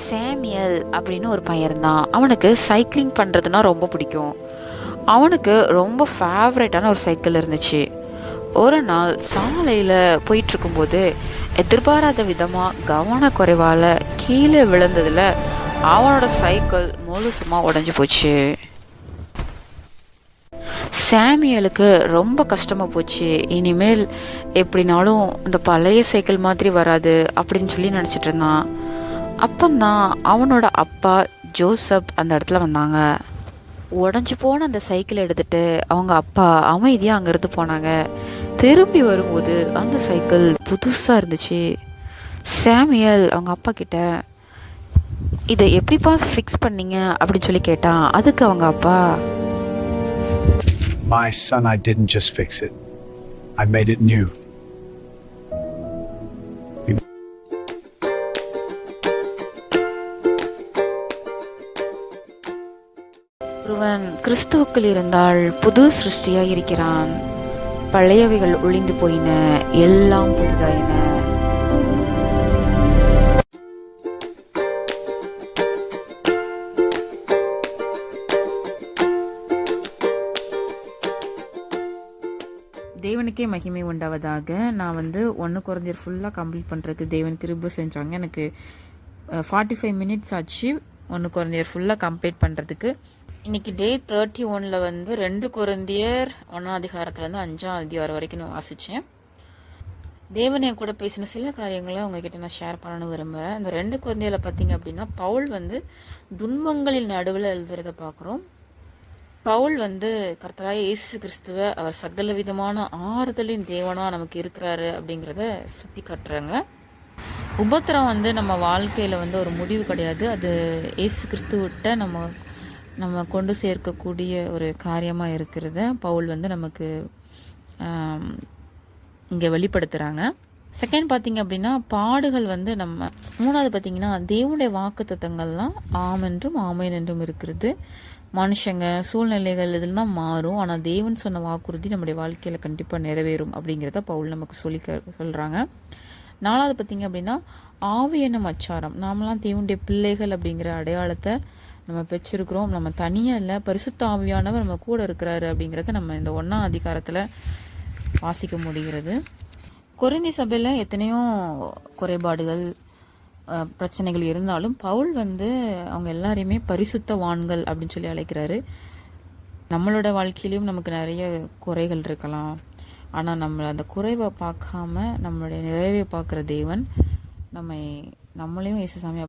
சாமியல் அப்படின்னு ஒரு பையன் இருந்தான். அவனுக்கு சைக்கிளிங் பண்ணுறதுனா ரொம்ப பிடிக்கும். அவனுக்கு ரொம்ப ஃபேவரட்டான ஒரு சைக்கிள் இருந்துச்சு. ஒரு நாள் சாலையில் போயிட்டுருக்கும்போது எதிர்பாராத விதமாக கவனக்குறைவால் கீழே விழுந்ததில் அவனோட சைக்கிள் முழுசுமாக உடஞ்சி போச்சு. சாமியலுக்கு ரொம்ப கஷ்டமாக போச்சு. இனிமேல் எப்படினாலும் இந்த பழைய சைக்கிள் மாதிரி வராது அப்படின்னு சொல்லி நினச்சிட்டு இருந்தான். அப்போந்தான் அவனோட அப்பா ஜோசப் அந்த இடத்துல வந்தாங்க. உடஞ்சி போன அந்த சைக்கிளை எடுத்துகிட்டு அவங்க அப்பா அமைதியாக அங்கேருந்து போனாங்க. திரும்பி வரும்போது அந்த சைக்கிள் புதுசாக இருந்துச்சு. சாமியல் அவங்க அப்பா கிட்ட இதை எப்படிப்பா ஃபிக்ஸ் பண்ணீங்க அப்படின்னு சொல்லி கேட்டான். அதுக்கு அவங்க அப்பா, My son, I didn't just fix it. I made it new. ஒருவன் கிறிஸ்துவுக்குள் இருந்தால் புது சிருஷ்டியாய் இருக்கிறான். பழையவைகள் ஒளிந்து போயின, எல்லாம் புதிதாயின. தேவனுக்கே மகிமை உண்டாவதாக. நான் 1 கொரிந்தியர் ஃபுல்லாக கம்ப்ளீட் பண்ணுறதுக்கு தேவன் கிருபை செஞ்சாங்க. எனக்கு 45 மினிட்ஸ் ஆச்சு 1 கொரிந்தியர் ஃபுல்லாக கம்ப்ளீட் பண்ணுறதுக்கு. இன்றைக்கி டே 31 2 கொரிந்தியர் 1ஆம் அதிகாரத்துலேருந்து 5ஆம் அதிகாரம் வரைக்கும் நான் வாசித்தேன். தேவன் என் கூட பேசின சில காரியங்களை உங்ககிட்ட நான் ஷேர் பண்ணணும்னு விரும்புகிறேன். இந்த 2 கொரிந்தியரில் பார்த்தீங்க அப்படின்னா பவுல் துன்பங்களின் நடுவில் எழுதுறதை பார்க்குறோம். பவுல் கர்த்தராகிய இயேசு கிறிஸ்துவ அவர் சகல விதமான ஆறுதலின் தேவனாக நமக்கு இருக்கிறாரு அப்படிங்கிறத சுட்டி காட்டுறாங்க. உபத்திரம் நம்ம வாழ்க்கையில் ஒரு முடிவு கிடையாது. அது இயேசு கிறிஸ்துவிட்ட நம்ம கொண்டு சேர்க்கக்கூடிய ஒரு காரியமாக இருக்கிறத பவுல் நமக்கு இங்கே வெளிப்படுத்துகிறாங்க. செகண்ட் பார்த்தீங்க அப்படின்னா பாடுகள் நம்ம. மூணாவது பார்த்தீங்கன்னா தேவனுடைய வாக்கு தத்தங்கள்லாம் ஆமென்றும் ஆமேன் என்றும் இருக்கிறது. மனுஷங்க சூழ்நிலைகள் இதெல்லாம் மாறும், ஆனால் தேவன் சொன்ன வாக்குறுதி நம்முடைய வாழ்க்கையில் கண்டிப்பாக நிறைவேறும் அப்படிங்கிறத பவுல் நமக்கு சொல்கிறாங்க. நாலாவது பார்த்தீங்க அப்படின்னா ஆவி என்னும் அச்சாரம். நாமெல்லாம் தேவனுடைய பிள்ளைகள் அப்படிங்கிற அடையாளத்தை நம்ம பெற்றிருக்கிறோம். நம்ம தனியாக இல்லை, பரிசுத்த ஆவியானவர் நம்ம கூட இருக்கிறாரு அப்படிங்கிறத நம்ம இந்த 1ஆம் அதிகாரத்தில் வாசிக்க முடிகிறது. கொரிந்தி சபையில் எத்தனையோ குறைபாடுகள் பிரச்சனைகள் இருந்தாலும் பவுல் அவங்க எல்லாரையுமே பரிசுத்தவான்கள் அப்படின்னு சொல்லி அழைக்கிறாரு. நம்மளோட வாழ்க்கையிலையும் நமக்கு நிறைய குறைகள் இருக்கலாம். ஆனால் நம்ம அந்த குறைவை பார்க்காம நம்மளுடைய நிறைவை பார்க்குற தேவன் நம்மளையும் இயேசு சாமி